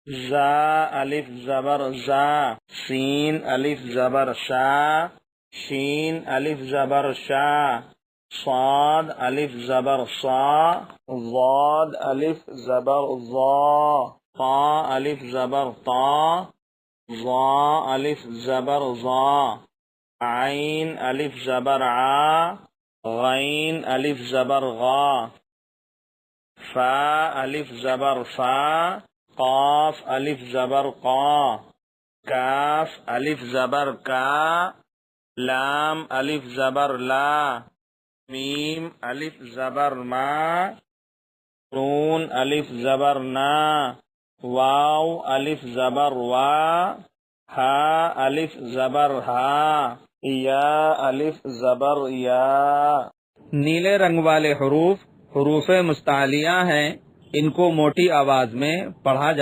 زا الف زبر زا، سین الف زبر شا، شین الف زبر شا، صاد الف زبر صا، ضاد الف زبر ضا، طا الف زبر طا، ظا الف زبر ظا، عین الف زبر عا، غین الف زبر غا، فا الف زبر فا، قاف الف زبر قا، کاف الف زبر کا، لام الف زبر لا، میم الف زبر ما، نون الف زبر نا، واو الف زبر وا، ہا الف زبر ہا، یا الف زبر یا۔ نیلے رنگ والے حروف حروف مستعلیہ ہیں، ان کو موٹی آواز میں پڑھا